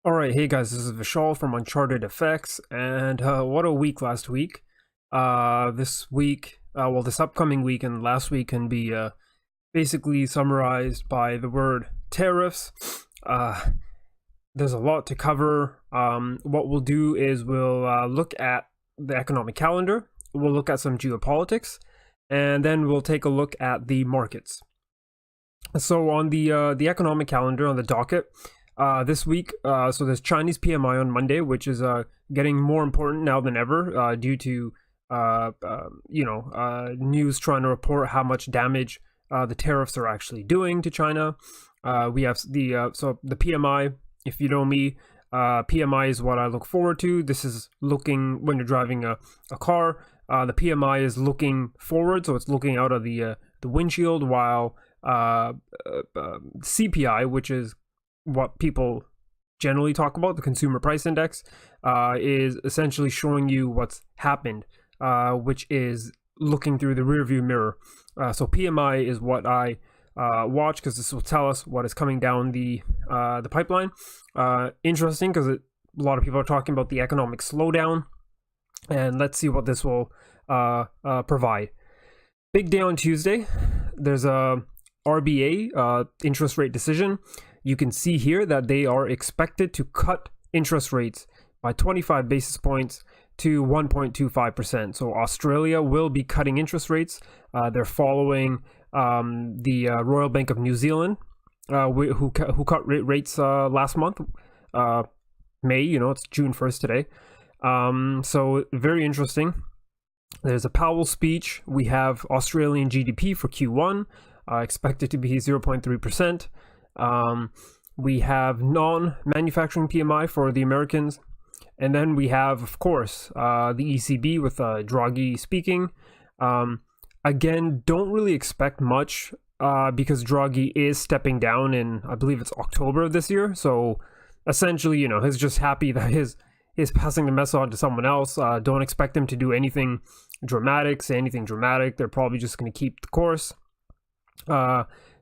All right, hey guys, this is Vishal from Uncharted Effects, and what a week last week. This week, this upcoming week and last week can be basically summarized by the word tariffs. Uh, there's a lot to cover. What we'll do is we'll look at the economic calendar, we'll look at some geopolitics, and then we'll take a look at the markets. So on the economic calendar on the docket, this week, so there's Chinese PMI on Monday, which is getting more important now than ever due to news trying to report how much damage the tariffs are actually doing to China. We have the PMI. If you know me, PMI is what I look forward to. This is looking when you're driving a car. The PMI is looking forward, so it's looking out of the windshield, while CPI, which is what people generally talk about, the consumer price index, is essentially showing you what's happened, which is looking through the rearview mirror. So PMI is what I watch, because this will tell us what is coming down the pipeline. Interesting, because a lot of people are talking about the economic slowdown, and let's see what this will provide. Big day on Tuesday. There's a RBA interest rate decision. You can see here that they are expected to cut interest rates by 25 basis points to 1.25%. So Australia will be cutting interest rates. They're following the Royal Bank of New Zealand, who cut rates last month, May. It's June 1st today. So very interesting. There's a Powell speech. We have Australian GDP for Q1, expected to be 0.3%. We have non-manufacturing PMI for the Americans, and then we have, of course, the ECB with Draghi speaking. Again, don't really expect much because Draghi is stepping down in, I believe it's October of this year. So essentially, he's just happy that he's passing the mess on to someone else. Don't expect him to do anything dramatic, say anything dramatic. They're probably just going to keep the course.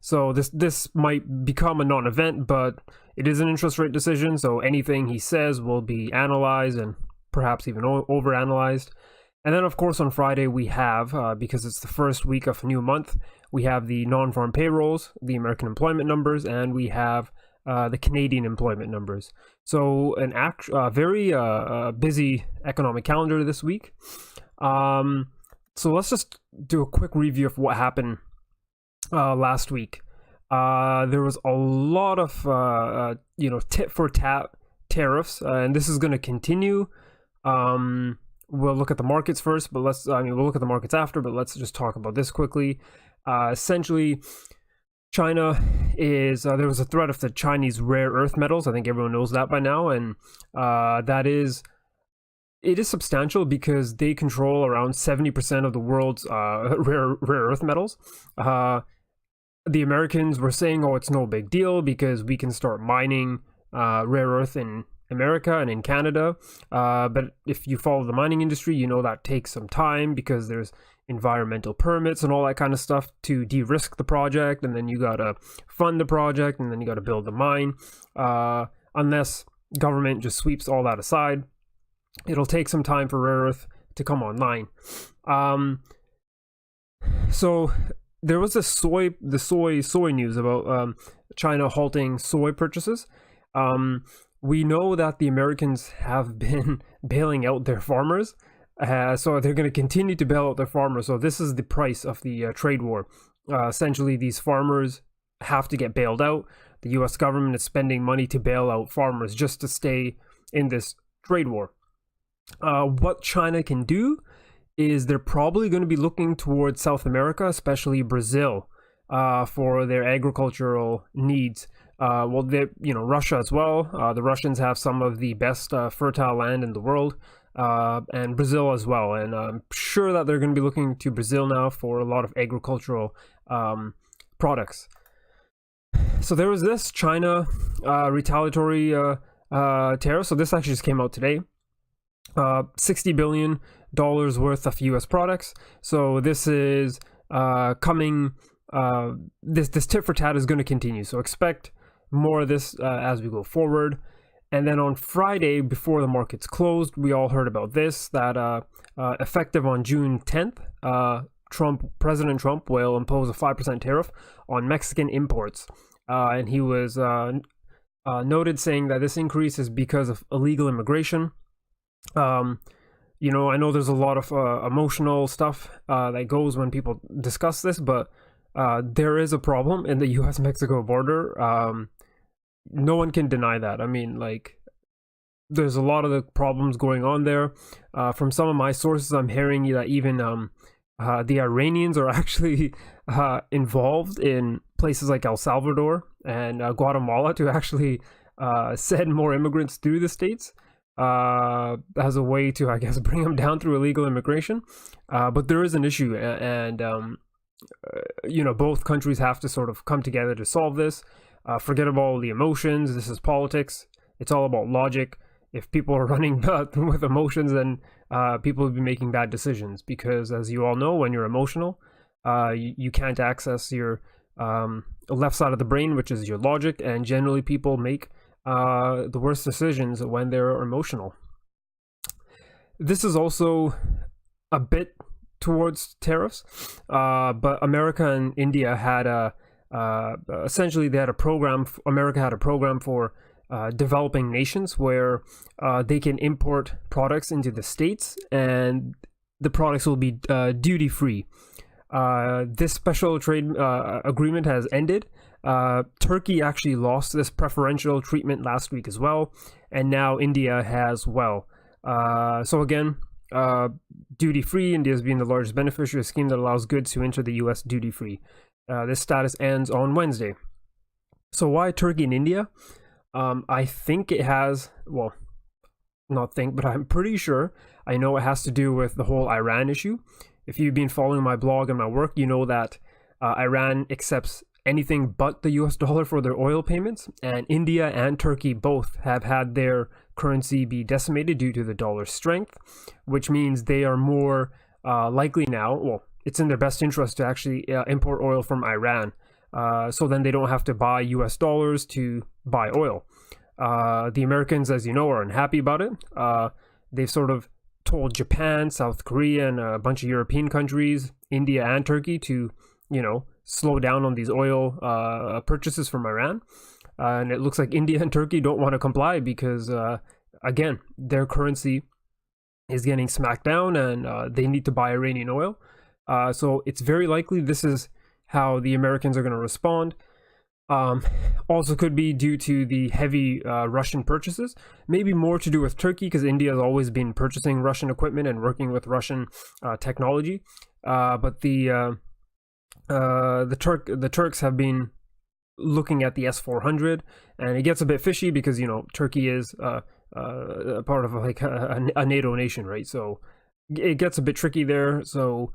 So this might become a non-event, but it is an interest rate decision, so anything he says will be analyzed and perhaps even over-analyzed. And then, of course, on Friday we have, because it's the first week of a new month, we have the non-farm payrolls, the American employment numbers, and we have the Canadian employment numbers. So an very busy economic calendar this week. So let's just do a quick review of what happened last week. There was a lot of tit for tat tariffs, and this is going to continue. We'll look at the markets first, but we'll look at the markets after, but let's just talk about this quickly. Essentially, China is there was a threat of the Chinese rare earth metals. I think everyone knows that by now, and it is substantial because they control around 70% of the world's rare earth metals. The Americans were saying, oh, it's no big deal because we can start mining rare earth in America and in Canada. But if you follow the mining industry, that takes some time because there's environmental permits and all that kind of stuff to de-risk the project, and then you gotta fund the project, and then you gotta build the mine. Unless government just sweeps all that aside, it'll take some time for rare earth to come online. So there was the soy news about China halting soy purchases. We know that the Americans have been bailing out their farmers, so they're going to continue to bail out their farmers. So this is the price of the trade war. Essentially, these farmers have to get bailed out. The U.S. government is spending money to bail out farmers just to stay in this trade war. What China can do is they're probably going to be looking towards South America, especially Brazil, for their agricultural needs. Russia as well. The Russians have some of the best fertile land in the world, and Brazil as well. And I'm sure that they're going to be looking to Brazil now for a lot of agricultural products. So there was this China retaliatory tariff. So this actually just came out today. $60 billion worth of U.S. products. So this is coming. This tit for tat is going to continue. So expect more of this as we go forward. And then on Friday, before the markets closed, we all heard about this, that effective on June 10th, President Trump will impose a 5% tariff on Mexican imports. And he was noted saying that this increase is because of illegal immigration. You know, I know there's a lot of emotional stuff that goes when people discuss this, but there is a problem in the US-Mexico border. No one can deny that. I mean, like, there's a lot of the problems going on there. From some of my sources, I'm hearing that even the Iranians are actually involved in places like El Salvador and Guatemala to actually send more immigrants through the states as a way to, I guess, bring them down through illegal immigration. But there is an issue, and you know, both countries have to sort of come together to solve this. Forget about all the emotions. This is politics. It's all about logic. If people are running with emotions, then people will be making bad decisions, because as you all know, when you're emotional, you can't access your left side of the brain, which is your logic, and generally people make the worst decisions when they're emotional. This is also a bit towards tariffs, but America and India had essentially they had a program. America had a program for developing nations where they can import products into the states, and the products will be duty free. This special trade agreement has ended. Turkey actually lost this preferential treatment last week as well, and now India has well. So again, duty free. India is being the largest beneficiary of a scheme that allows goods to enter the US duty free. This status ends on Wednesday. So why Turkey and India? I think it has, well, not think, but I'm pretty sure I know it has to do with the whole Iran issue. If you've been following my blog and my work, you know that Iran accepts anything but the US dollar for their oil payments, and India and Turkey both have had their currency be decimated due to the dollar's strength, which means they are more likely now, well, it's in their best interest to actually import oil from Iran. So then they don't have to buy US dollars to buy oil. The Americans, as you know, are unhappy about it. They've sort of told Japan, South Korea, and a bunch of European countries, India and Turkey, to, you know, slow down on these oil purchases from Iran. And it looks like India and Turkey don't want to comply because, again, their currency is getting smacked down, and they need to buy Iranian oil. So it's very likely this is how the Americans are going to respond. Also could be due to the heavy Russian purchases, maybe more to do with Turkey, because India has always been purchasing Russian equipment and working with Russian technology. But the Turks have been looking at the S-400, and it gets a bit fishy because, you know, Turkey is a part of like a NATO nation, right? So it gets a bit tricky there. So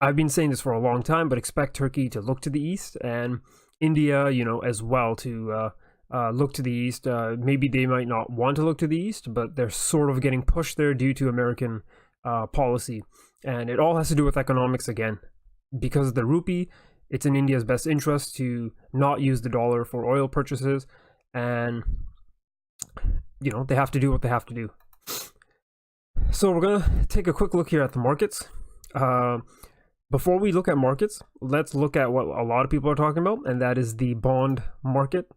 I've been saying this for a long time, but expect Turkey to look to the east, and India, you know, as well, to look to the east. Maybe they might not want to look to the east, but they're sort of getting pushed there due to American policy. And it all has to do with economics again. Because of the rupee, it's in India's best interest to not use the dollar for oil purchases. And, you know, they have to do what they have to do. So we're going to take a quick look here at the markets. Before we look at markets, let's look at what a lot of people are talking about, and that is the bond market.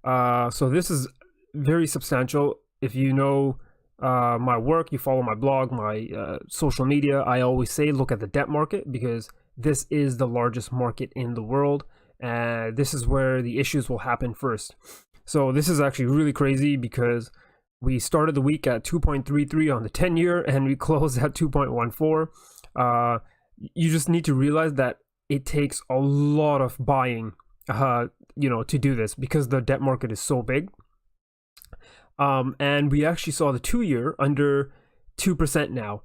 So this is very substantial. If you know my work, you follow my blog, my social media, I always say look at the debt market, because this is the largest market in the world, and this is where the issues will happen first. So this is actually really crazy, because we started the week at 2.33 on the 10-year, and we closed at 2.14. You just need to realize that it takes a lot of buying, you know, to do this, because the debt market is so big. And we actually saw the 2-year under 2% now.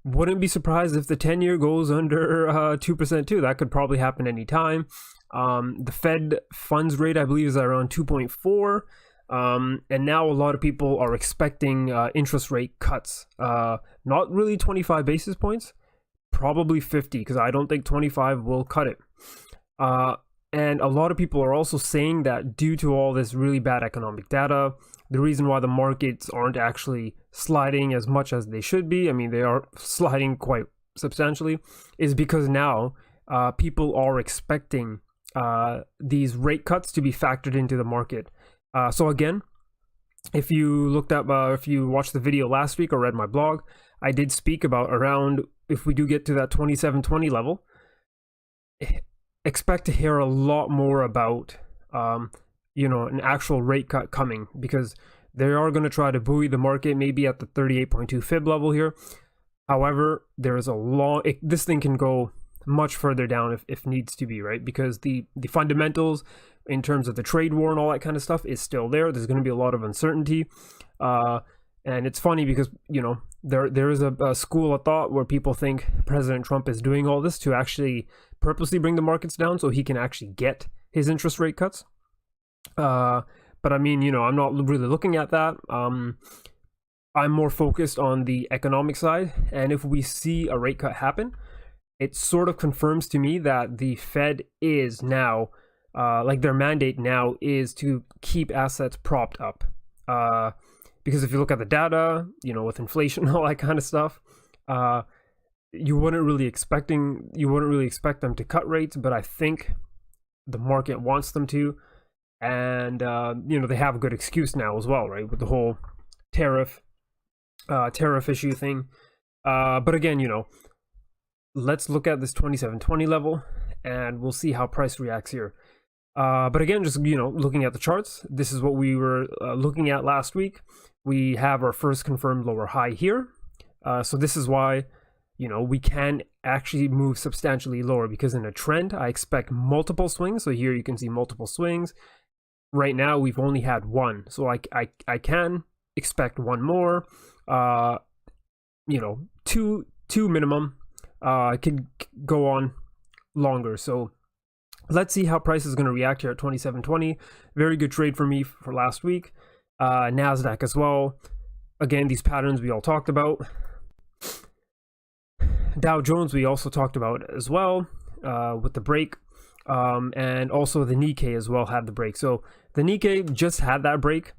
Wouldn't be surprised if the 10-year goes under 2% too. That could probably happen anytime. The Fed funds rate, I believe, is around 2.4. And now a lot of people are expecting interest rate cuts. Not really 25 basis points, probably 50, because I don't think 25 will cut it. And a lot of people are also saying that due to all this really bad economic data, the reason why the markets aren't actually sliding as much as they should be, I mean, they are sliding quite substantially, is because now people are expecting these rate cuts to be factored into the market. So again, if you watched the video last week or read my blog, I did speak about around, if we do get to that 2720 level, expect to hear a lot more about an actual rate cut coming, because they are going to try to buoy the market maybe at the 38.2 fib level here. However, there is this thing can go much further down if needs to be, right? Because the fundamentals in terms of the trade war and all that kind of stuff is still there. There's going to be a lot of uncertainty, and it's funny because there is a school of thought where people think President Trump is doing all this to actually purposely bring the markets down so he can actually get his interest rate cuts. But I mean, I'm not really looking at that. I'm more focused on the economic side, and if we see a rate cut happen, it sort of confirms to me that the Fed is now, their mandate now is to keep assets propped up. Because if you look at the data, with inflation and all that kind of stuff, you wouldn't really expect them to cut rates, but I think the market wants them to, and they have a good excuse now as well, right, with the whole tariff issue thing. But again, let's look at this 2720 level, and we'll see how price reacts here. But again, just looking at the charts, this is what we were looking at last week. We have our first confirmed lower high here, so this is why we can actually move substantially lower, because in a trend I expect multiple swings. So here you can see multiple swings. Right now we've only had one, so I can expect one more, two minimum. Could go on longer. So let's see how price is going to react here at 2720. Very good trade for me for last week. Nasdaq as well. Again, these patterns we all talked about. Dow Jones we also talked about as well, with the break, and also the Nikkei as well had the break. So the Nikkei just had that break.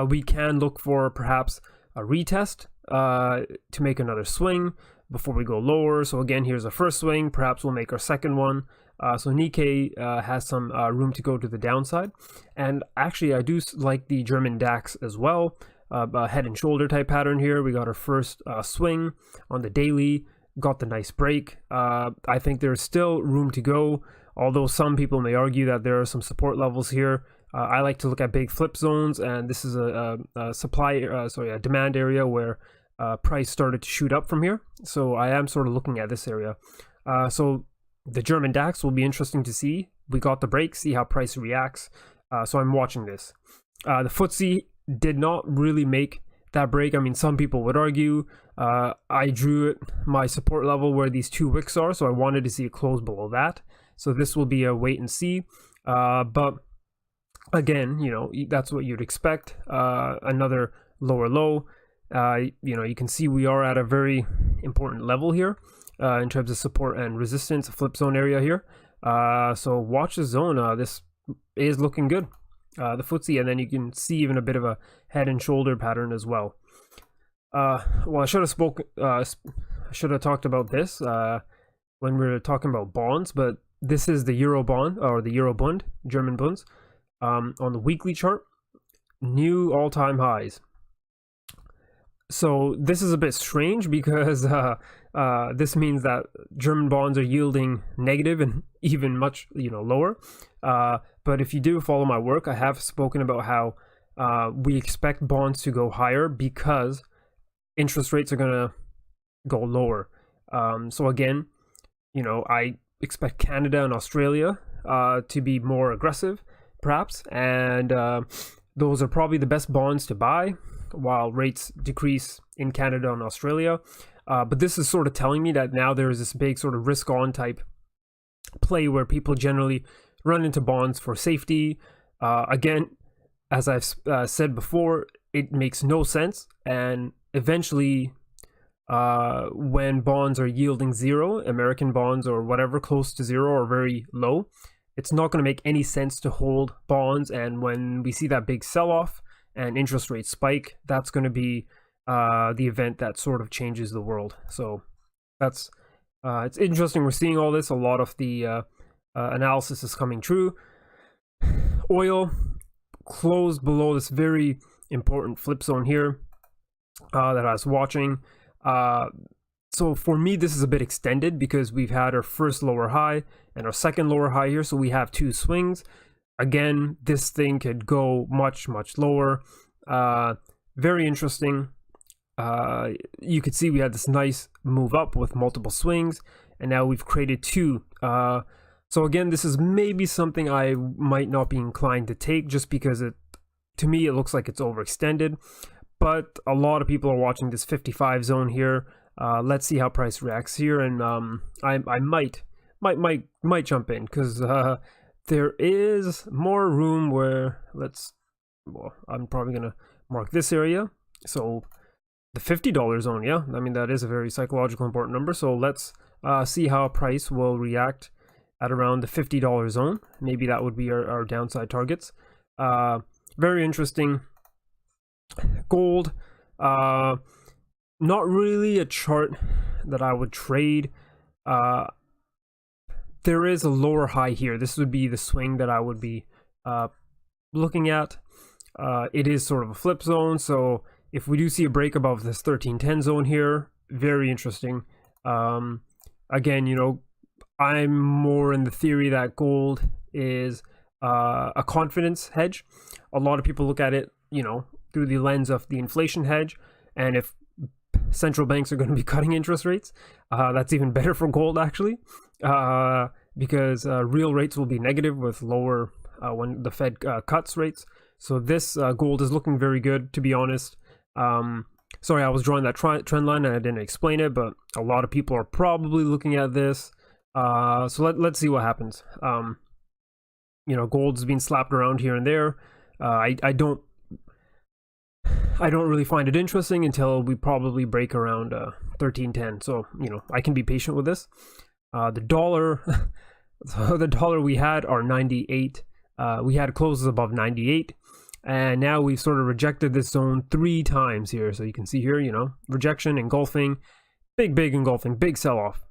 We can look for perhaps a retest to make another swing before we go lower. So again, here's our first swing. Perhaps we'll make our second one. So Nikkei has some room to go to the downside. And actually, I do like the German DAX as well. A head and shoulder type pattern here. We got our first swing on the daily. Got the nice break. I think there's still room to go, although some people may argue that there are some support levels here. I like to look at big flip zones, and this is a demand area where price started to shoot up from here. So I am sort of looking at this area. So the German DAX will be interesting to see. We got the break, see how price reacts. So I'm watching this. The FTSE did not really make that break. I mean, some people would argue. I drew my support level where these two wicks are, so I wanted to see it close below that. So this will be a wait and see. But again, that's what you'd expect. Another lower low. You can see we are at a very important level here in terms of support and resistance, a flip zone area here. So watch the zone. This is looking good, the FTSE, and then you can see even a bit of a head and shoulder pattern as well. Well, I should have talked about this when we were talking about bonds, but this is the Euro bond, or the Euro Bund, German bunds, on the weekly chart, new all-time highs. So this is a bit strange because this means that German bonds are yielding negative and even much lower. But if you do follow my work, I have spoken about how we expect bonds to go higher because interest rates are gonna go lower. So again, I expect Canada and Australia to be more aggressive, perhaps, and those are probably the best bonds to buy while rates decrease in Canada and Australia. But this is sort of telling me that now there is this big sort of risk-on type play where people generally run into bonds for safety. Again, as I've said before, it makes no sense. And eventually, when bonds are yielding zero, American bonds or whatever, close to zero or very low, it's not going to make any sense to hold bonds. And when we see that big sell-off and interest rates spike, that's going to be the event that sort of changes the world. So that's it's interesting. We're seeing all this. A lot of the analysis is coming true. Oil closed below this very important flip zone here that I was watching. So for me, this is a bit extended because we've had our first lower high and our second lower high here. So we have two swings. Again, this thing could go much, much lower. Very interesting. You could see we had this nice move up with multiple swings, and now we've created two. So again, this is maybe something I might not be inclined to take just because to me, it looks like it's overextended. But a lot of people are watching this 55 zone here. Let's see how price reacts here, and I might jump in because there is more room where I'm probably gonna mark this area. So the $50 zone, yeah, I mean that is a very psychological important number. So let's see how price will react at around the $50 zone. Maybe that would be our downside targets. Very interesting. Gold, not really a chart that I would trade. There is a lower high here. This would be the swing that I would be looking at. It is sort of a flip zone, so if we do see a break above this 1310 zone here, very interesting. Again, you know, I'm more in the theory that gold is a confidence hedge. A lot of people look at it, you know, through the lens of the inflation hedge, and if central banks are going to be cutting interest rates, that's even better for gold actually, because real rates will be negative with lower when the Fed cuts rates. So this gold is looking very good, to be honest. Sorry, I was drawing that trend line and I didn't explain it, but a lot of people are probably looking at this. So let's see what happens. You know, gold's being slapped around here and there. I don't really find it interesting until we probably break around 1310. So, you know, I can be patient with this. The dollar, the dollar we had are 98. We had closes above 98. And now we've sort of rejected this zone 3 times here. So you can see here, you know, rejection, engulfing, big engulfing, big sell-off.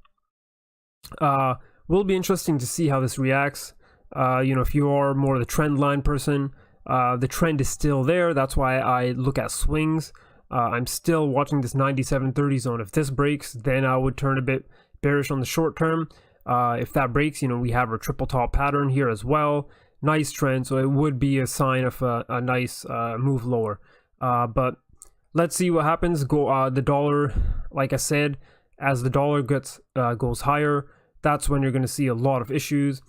Will be interesting to see how this reacts. You know, if you are more the trend line person, the trend is still there. That's why I look at swings. I'm still watching this 97.30 zone. If this breaks, then I would turn a bit bearish on the short term. If that breaks, you know, we have our triple top pattern here as well. Nice trend, so it would be a sign of a nice move lower. But let's see what happens. The dollar, like I said, as the dollar goes higher, that's when you're going to see a lot of issues.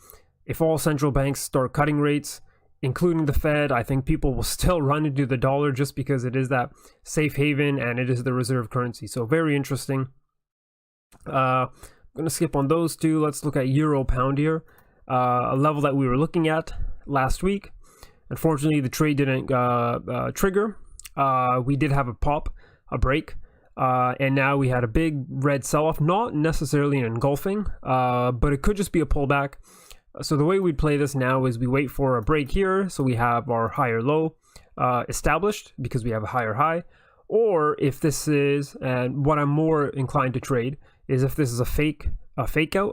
If all central banks start cutting rates, including the Fed, I think people will still run into the dollar just because it is that safe haven and it is the reserve currency. So very interesting. I'm going to skip on those two. Let's look at euro pound here. A level that we were looking at last week. Unfortunately, the trade didn't trigger. We did have a break, and now we had a big red sell-off, not necessarily an engulfing, but it could just be a pullback. So the way we play this now is we wait for a break here, so we have our higher low established because we have a higher high, or if this is, and what I'm more inclined to trade is if this is a fake breakout.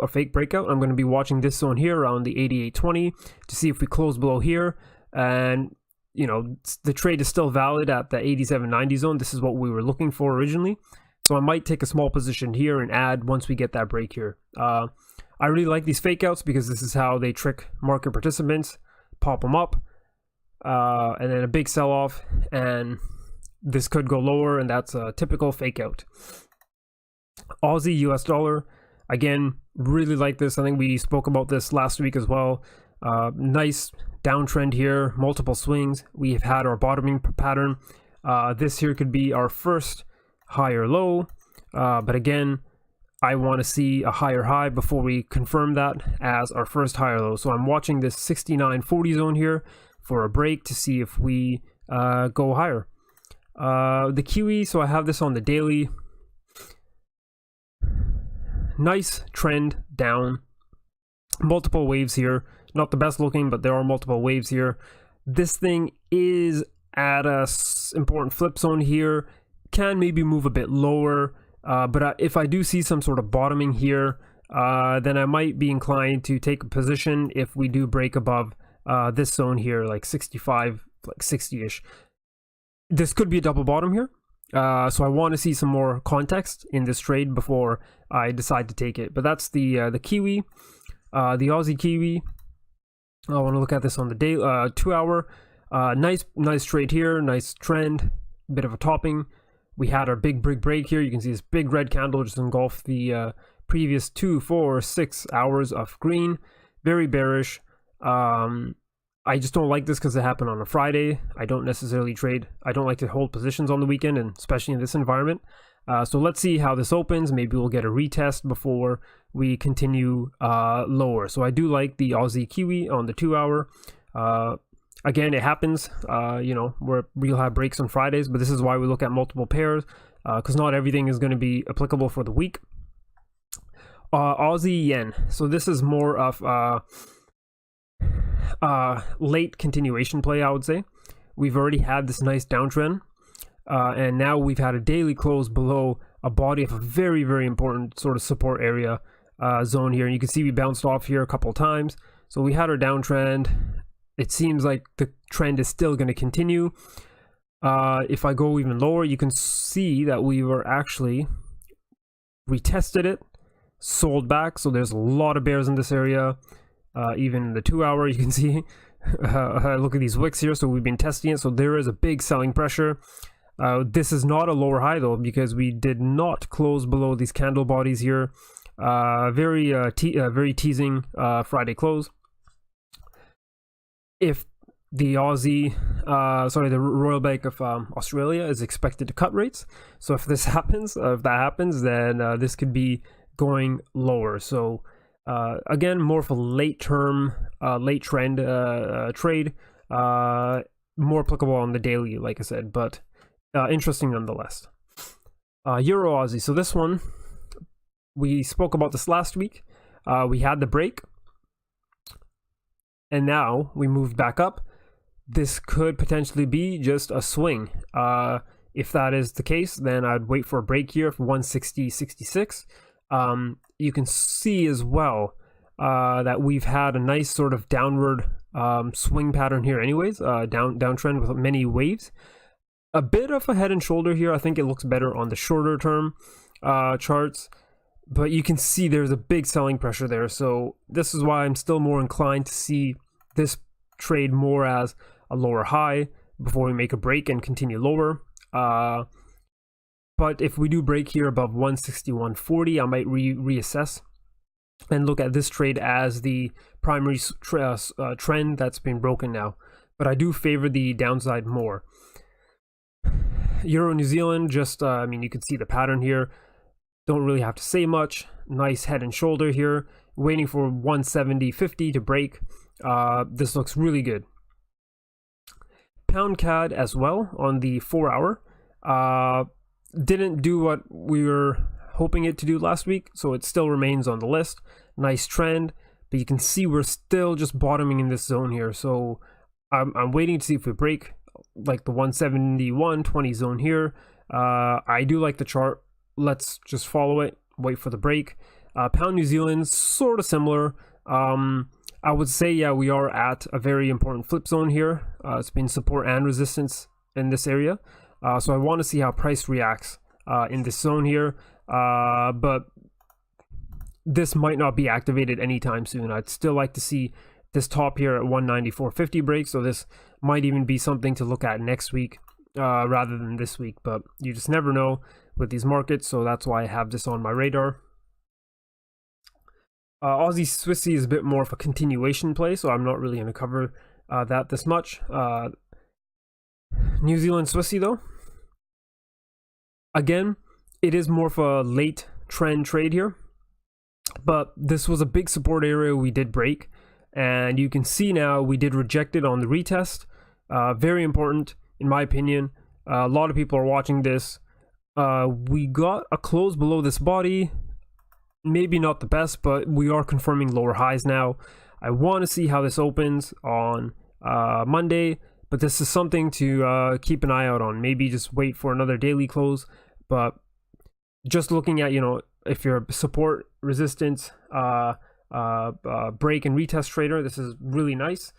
I'm going to be watching this zone here around the 88.20 to see if we close below here, and you know, the trade is still valid at the 87.90 zone. This is what we were looking for originally, so I might take a small position here and add once we get that break here. I really like these fake outs because this is how they trick market participants, pop them up, and then a big sell off, and this could go lower, and that's a typical fake out. Aussie US dollar, again, really like this. I think we spoke about this last week as well. Nice downtrend here, multiple swings. We have had our bottoming pattern. This here could be our first higher low, but again, I want to see a higher high before we confirm that as our first higher low. So I'm watching this 69.40 zone here for a break to see if we go higher. The Kiwi, so I have this on the daily. Nice trend down, multiple waves here, Not the best looking, but there are multiple waves here. This thing is at a important flip zone here. Can maybe move a bit lower, but if I do see some sort of bottoming here, then I might be inclined to take a position if we do break above this zone here, like 65, like 60-ish. This could be a double bottom here. So I want to see some more context in this trade before I decide to take it. But that's the Kiwi, the Aussie Kiwi. I want to look at this on the day 2 hour. Nice trade here, nice trend, bit of a topping. We had our big break here. You can see this big red candle just engulfed the previous 2, 4, 6 hours of green. Very bearish. I just don't like this because it happened on a Friday. I don't necessarily trade. I don't like to hold positions on the weekend, and especially in this environment. So let's see how this opens. Maybe we'll get a retest before we continue lower. So I do like the Aussie Kiwi on the 2 hour. Again, it happens, you know, where we'll have breaks on Fridays, but this is why we look at multiple pairs, because not everything is going to be applicable for the week. Aussie Yen. So this is more of late continuation play, I would say. We've already had this nice downtrend, and now we've had a daily close below a body of a very, very important sort of support area zone here. And you can see we bounced off here a couple times. So we had our downtrend. It seems like the trend is still going to continue. If I go even lower, you can see that we were actually retested it, sold back. So there's a lot of bears in this area. Even in the 2 hour, you can see, look at these wicks here. So we've been testing it. So there is a big selling pressure. This is not a lower high though, because we did not close below these candle bodies here. Very teasing Friday close. If the the Royal Bank of Australia is expected to cut rates. So if this happens, if that happens, then this could be going lower. So again, more of a late trend trade, more applicable on the daily, like I said, but interesting nonetheless. Euro Aussie. So this one, we spoke about this last week. We had the break, and now we moved back up. This could potentially be just a swing. If that is the case, then I'd wait for a break here for 160.66. You can see as well that we've had a nice sort of downward swing pattern here anyways, downtrend with many waves. A bit of a head and shoulder here. I think it looks better on the shorter term charts, but you can see there's a big selling pressure there. So this is why I'm still more inclined to see this trade more as a lower high before we make a break and continue lower. But if we do break here above 161.40, I might reassess and look at this trade as the primary trend that's been broken now. But I do favor the downside more. Euro New Zealand, just I mean, you can see the pattern here. Don't really have to say much. Nice head and shoulder here, waiting for 170.50 to break. This looks really good. Pound CAD as well on the 4 hour. Didn't do what we were hoping it to do last week, so it still remains on the list. Nice trend, but you can see we're still just bottoming in this zone here. So I'm waiting to see if we break like the 171.20 zone here. I do like the chart. Let's just follow it, wait for the break. Pound New Zealand, sort of similar. I would say, yeah, we are at a very important flip zone here. It's been support and resistance in this area. So I want to see how price reacts in this zone here. But this might not be activated anytime soon. I'd still like to see this top here at 194.50 break. So this might even be something to look at next week rather than this week. But you just never know with these markets. So that's why I have this on my radar. Aussie Swissy is a bit more of a continuation play, so I'm not really going to cover that this much. New Zealand Swissy though, again, it is more of a late trend trade here, but this was a big support area we did break, and you can see now we did reject it on the retest. Very important in my opinion. A lot of people are watching this. We got a close below this body. Maybe not the best, but we are confirming lower highs now. I want to see how this opens on Monday, but this is something to keep an eye out on. Maybe just wait for another daily close, but just looking at, if you're a support, resistance, break and retest trader, this is really nice.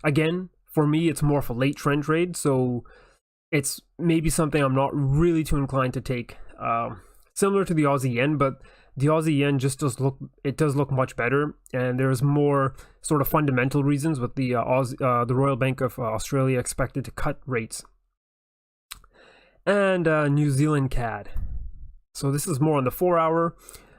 Again, for me, it's more of a late trend trade, so it's maybe something I'm not really too inclined to take. Similar to the Aussie yen, but the Aussie yen just does look much better, and there's more sort of fundamental reasons with the Royal Bank of Australia expected to cut rates. And New Zealand CAD. So this is more on the 4-hour.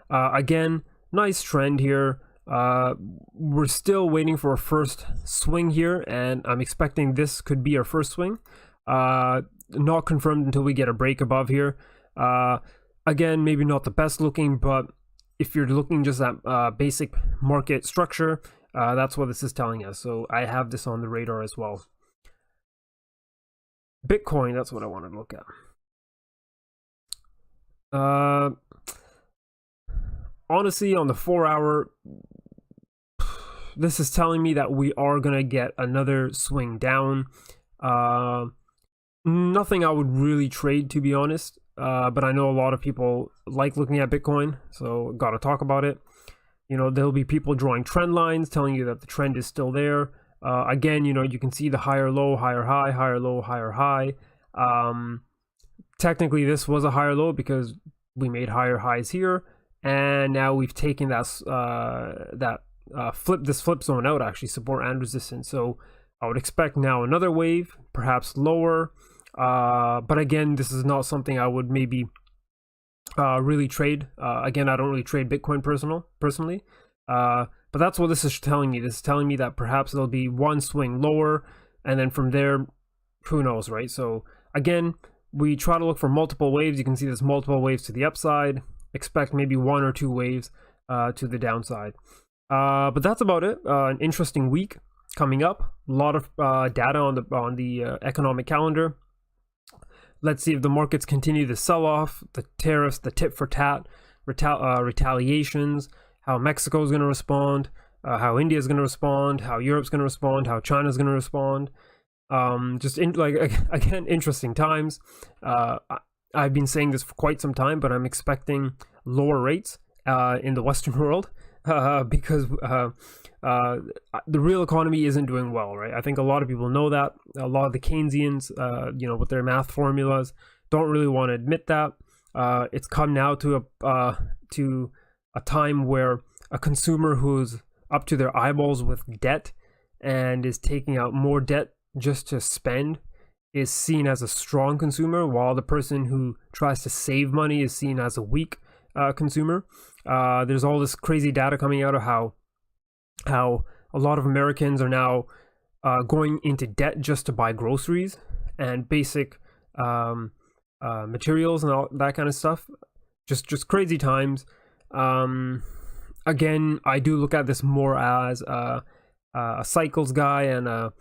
Again, nice trend here. We're still waiting for a first swing here, and I'm expecting this could be our first swing. Not confirmed until we get a break above here. Again, maybe not the best looking, but if you're looking just at basic market structure, that's what this is telling us. So I have this on the radar as well. Bitcoin, that's what I wanted to look at. Honestly, on the 4-hour, this is telling me that we are going to get another swing down. Nothing I would really trade, to be honest. But I know a lot of people like looking at Bitcoin, so got to talk about it. There'll be people drawing trend lines, telling you that the trend is still there. Again, you can see the higher low, higher high, higher low, higher high. Technically, this was a higher low because we made higher highs here, and now we've taken this flip zone out, actually, support and resistance. So I would expect now another wave, perhaps lower. But again, this is not something I would maybe really trade. Again, I don't really trade Bitcoin personally. But that's what this is telling me. This is telling me that perhaps there'll be one swing lower, and then from there, who knows, right? So again, we try to look for multiple waves. You can see there's multiple waves to the upside. Expect maybe 1 or 2 waves to the downside. But that's about it. An interesting week coming up. A lot of data on the economic calendar. Let's see if the markets continue to sell off, the tariffs, the tit for tat, retaliations, how Mexico is going to respond, how India is going to respond, how Europe's going to respond, how China's going to respond. Again, interesting times. I've been saying this for quite some time, but I'm expecting lower rates in the Western world because the real economy isn't doing well, right? I think a lot of people know that. A lot of the Keynesians, with their math formulas, don't really want to admit that. It's come now to a time where a consumer who's up to their eyeballs with debt and is taking out more debt just to spend is seen as a strong consumer, while the person who tries to save money is seen as a weak consumer. There's all this crazy data coming out of how a lot of Americans are now going into debt just to buy groceries and basic materials and all that kind of stuff. Just crazy times. Again, I do look at this more as a cycles guy and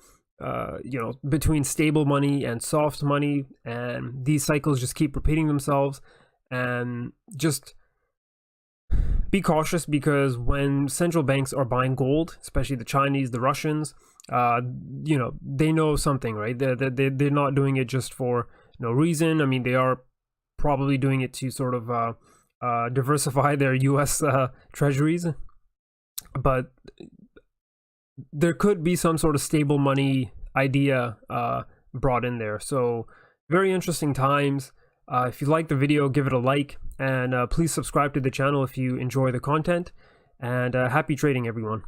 between stable money and soft money, and these cycles just keep repeating themselves. And just be cautious, because when central banks are buying gold, especially the Chinese, the Russians, they know something, right? They're not doing it just for no reason. I mean, they are probably doing it to sort of diversify their U.S. treasuries, but there could be some sort of stable money idea brought in there. So very interesting times. If you like the video, give it a like, and please subscribe to the channel if you enjoy the content, and happy trading, everyone.